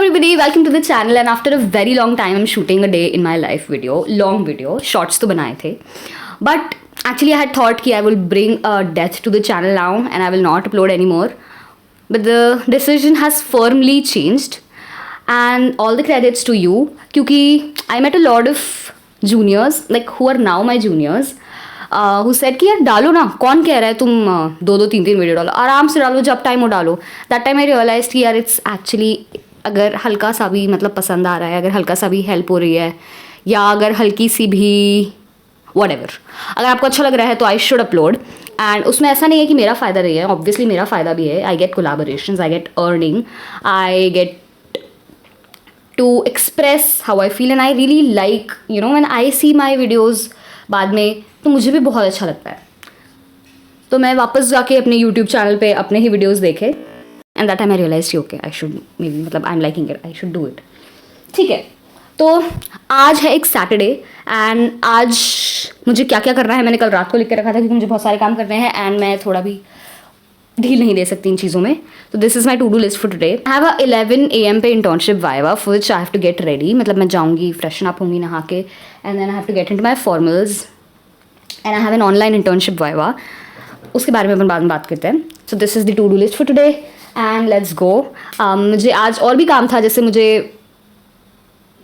everybody, welcome to the channel. And after a very long time I'm shooting a day in my life video, long video, shorts तो बनाए थे, but actually I had thought कि I will bring a death to the channel now and I will not upload anymore, but the decision has firmly changed and all the credits to you क्योंकि I met a lot of juniors like who are now my juniors who said कि यार डालो ना, कौन कह रहा है तुम दो तीन वीडियो डालो, आराम से डालो, जब टाइम हो डालो. दैट टाइम आई रियलाइज कि यार इट्स एक्चुअली अगर हल्का सा भी मतलब पसंद आ रहा है, अगर हल्का सा भी हेल्प हो रही है या अगर हल्की सी भी व्हाटएवर, अगर आपको अच्छा लग रहा है तो आई शुड अपलोड. एंड उसमें ऐसा नहीं है कि मेरा फ़ायदा नहीं है, ऑब्वियसली मेरा फ़ायदा भी है. I get collaborations, I get earning, I get to express how I feel and I really like you know when I see my videos बाद में, तो मुझे भी बहुत अच्छा लगता है. तो मैं वापस जाके अपने यूट्यूब चैनल पे अपने ही वीडियोस देखे and that time I realise okay I should maybe मतलब I am liking it, I should do it. ठीक है, तो आज है एक सैटरडे एंड आज मुझे क्या क्या करना है मैंने कल रात को लिख के रखा था क्योंकि मुझे बहुत सारे काम करने हैं एंड मैं थोड़ा भी ढील नहीं दे सकती इन चीज़ों में. तो this is my to do list for today. I have a 11 AM पे internship viva for which I have to get ready. मतलब मैं जाऊँगी, फ्रेशन अप होंगी नहा के and then I have to get into my formals and I have an online internship viva. उसके बारे में अपन बाद में बात करते हैं. So this is the to do list for today and let's go. मुझे आज और भी काम था, जैसे मुझे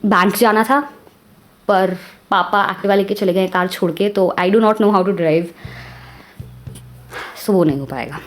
बैंक जाना था पर पापा एक्टिवा लेके चले गए कार छोड़ के, तो I do not know how to drive, so वो नहीं हो पाएगा.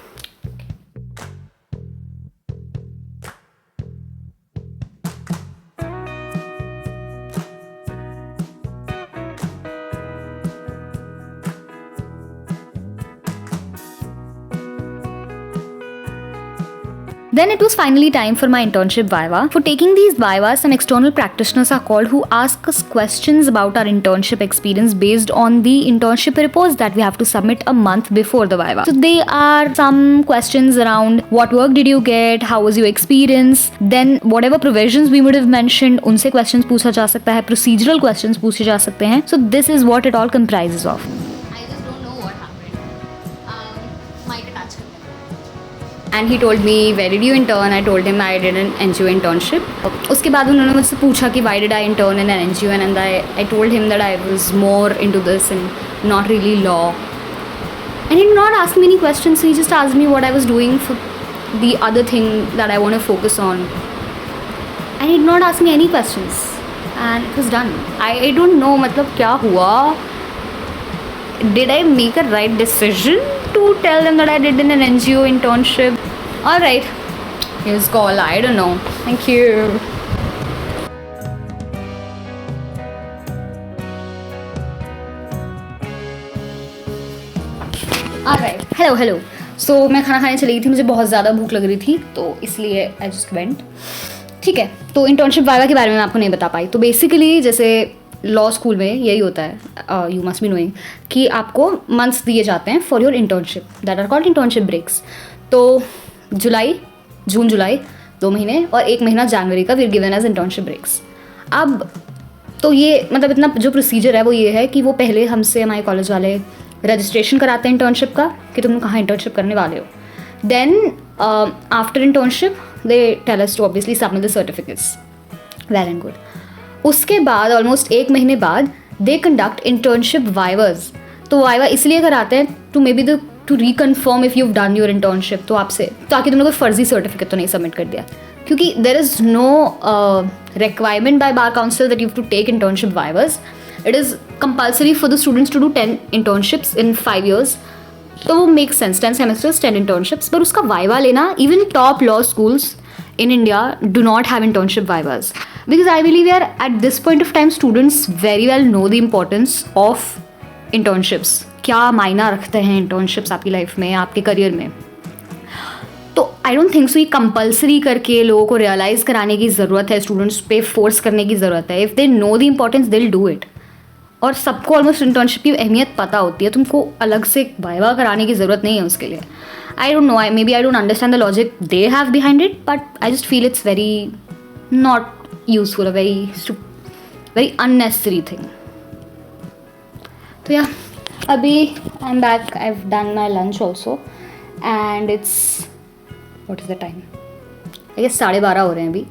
Then it was finally time for my internship viva. For taking these vivas, some external practitioners are called who ask us questions about our internship experience based on the internship reports that we have to submit a month before the viva. So they are some questions around what work did you get, how was your experience, then whatever provisions we would have mentioned, उनसे questions पूछा जा सकता है, procedural questions पूछे जा सकते हैं. So this is what it all comprises of. And he told me, where did you intern? I told him I did an NGO internship. उसके बाद उन्होंने मुझसे पूछा कि why did I intern in an NGO, and I told him that I was more into this and not really law. And he did not ask me any questions. He just asked me what I was doing for the other thing that I want to focus on. And he did not ask me any questions. And it was done. I don't know मतलब क्या हुआ. Did I make a right decision to tell them that I did an NGO internship? Alright, here's call. I don't know. Thank you. Alright, hello. So मैं खाना खाने चली गई थी, मुझे बहुत ज़्यादा भूख लग रही थी तो इसलिए I just went. ठीक है, तो इंटर्नशिप वाइवा के बारे में मैं आपको नहीं बता पाई. तो बेसिकली जैसे लॉ स्कूल में यही होता है, यू मस्ट बी नोइंग कि आपको मंथ्स दिए जाते हैं for your internship, that are called internship breaks. तो जून जुलाई 2 महीने और 1 महीना जनवरी का वीर गिवन एज इंटर्नशिप ब्रेक्स. अब तो ये मतलब इतना जो प्रोसीजर है वो ये है कि वो पहले हमसे हमारे कॉलेज वाले रजिस्ट्रेशन कराते हैं इंटर्नशिप का कि तुम कहाँ इंटर्नशिप करने वाले हो. Then after internship they tell us to obviously submit the certificates. Well and good. उसके बाद ऑलमोस्ट 1 महीने बाद दे कंडक्ट इंटर्नशिप वाइवाज. तो वाइवा इसलिए कराते हैं to maybe to reconfirm if you done your internship, तो आपसे ताकि तुमने कोई फर्जी सर्टिफिकेट तो नहीं सबमिट कर दिया, क्योंकि there is no requirement by bar council that you have to take internship vivas. It is compulsory for the students to do 10 internships in 5 years. तो वो मेक सेंस, 10 सेमेस्टर्स 10 इंटर्नशिप्स. पर उसका viva लेना, even top law schools in India do not have internship vivas, because I believe यार at this point of time students very well know the importance of internships. क्या मायना रखते हैं internships आपकी life में, आपके करियर में. तो I don't think so ये कंपल्सरी करके लोगों को रियलाइज़ कराने की ज़रूरत है, स्टूडेंट्स पे फोर्स करने की ज़रूरत है. If they know the importance they will do it. और सबको ऑलमोस्ट इंटर्नशिप की अहमियत पता होती है, तुमको अलग से वाइवा कराने की ज़रूरत नहीं है उसके लिए. I don't know, maybe I don't understand the logic they have behind it, but I just feel it's very not useful, a very unnecessary thing. So yeah, abhi I'm back. I've done my lunch also, and it's what is the time? I guess 12:30 हो रहे हैं अभी.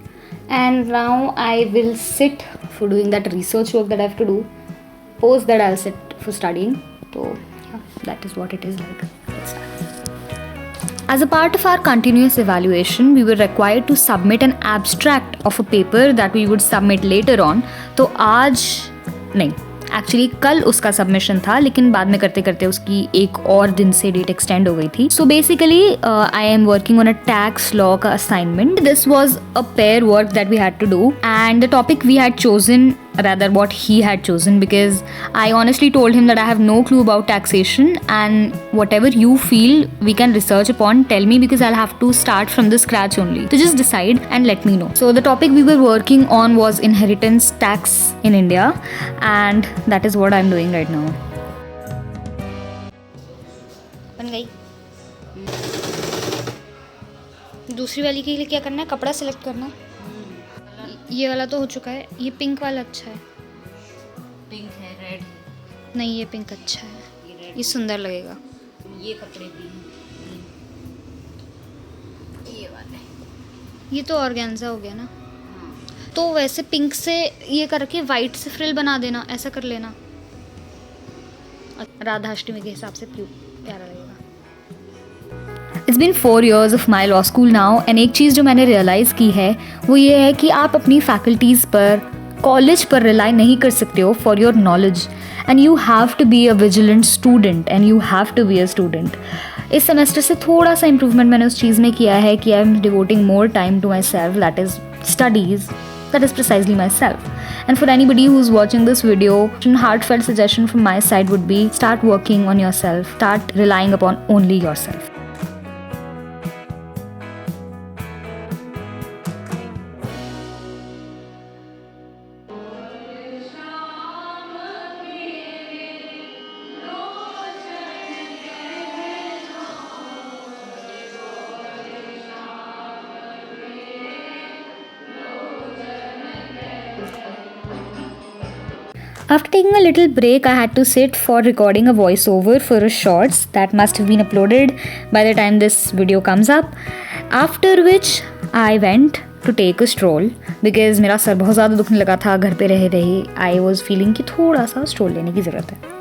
And now I will sit for doing that research work that I have to do. Post that I'll sit for studying. So yeah, that is what it is like. Let's start. As a part of our continuous evaluation, we were required to submit an abstract of a paper that we would submit later on. तो आज नहीं, actually कल उसका submission था, लेकिन बाद में करते करते उसकी एक और दिन से डेट एक्सटेंड हो गई थी. So basically I am working on a tax law का assignment. This was a pair work that we had to do and the topic we had chosen, rather what he had chosen, because I honestly told him that I have no clue about taxation, and whatever you feel we can research upon, tell me, because I'll have to start from the scratch only. So just decide and let me know. So the topic we were working on was inheritance tax in India, and that is what I'm doing right now. बन गई. दूसरी वाली के लिए क्या करना है? कपड़ा सिलेक्ट करना. ये वाला तो हो चुका है. ये पिंक वाला अच्छा है. पिंक है, रेड है. नहीं, ये पिंक अच्छा है. ये सुंदर लगेगा. ये कपड़े भी हैं. ये वाले. ये तो ऑर्गेन्जा हो गया ना. हाँ. तो वैसे पिंक से ये करके वाइट से फ्रिल बना देना, ऐसा कर लेना. राधाष्टमी के हिसाब से प्यारा लगेगा. It's been 4 years of my law school now, and एक चीज़ जो मैंने रियलाइज़ की है वो ये है कि आप अपनी फैकल्टीज़ पर, कॉलेज पर रिलाई नहीं कर सकते हो for your knowledge, and you have to be a vigilant student, and you have to be a student. इस सेमेस्टर से थोड़ा सा इम्प्रूवमेंट मैंने उस चीज़ में किया है कि I am devoting more time to myself, that is studies. That is precisely myself. And for anybody who's watching this video, a heartfelt suggestion from my side would be start working on yourself, start relying upon only yourself. After taking a little break, I had to sit for recording a voiceover for a shorts that must have been uploaded by the time this video comes up. After which I went to take a stroll because मेरा sir बहुत ज़्यादा दुखने लगा था घर पे रहे रहे. I was feeling कि थोड़ा सा स्ट्रोल लेने की ज़रूरत है.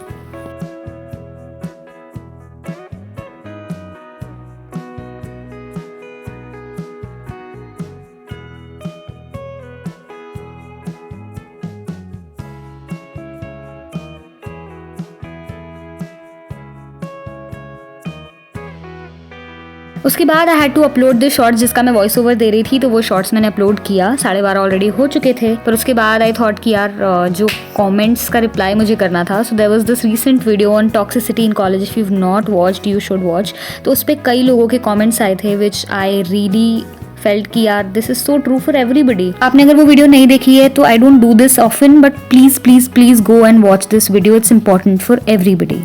उसके बाद I had to upload the shorts जिसका मैं वॉइस ओवर दे रही थी. तो वो शॉर्ट्स मैंने अपलोड किया. 12:30 ऑलरेडी हो चुके थे. पर उसके बाद आई थॉट कि यार जो कमेंट्स का रिप्लाई मुझे करना था. So there was this recent video on toxicity in college. If you have not watched you should watch. तो उस पर कई लोगों के कमेंट्स आए थे विच आई रियली फेल्ट कि यार this is so true for everybody. आपने अगर वो वीडियो नहीं देखी है तो I don't do this often, but please please please go and watch this video. It's important for everybody.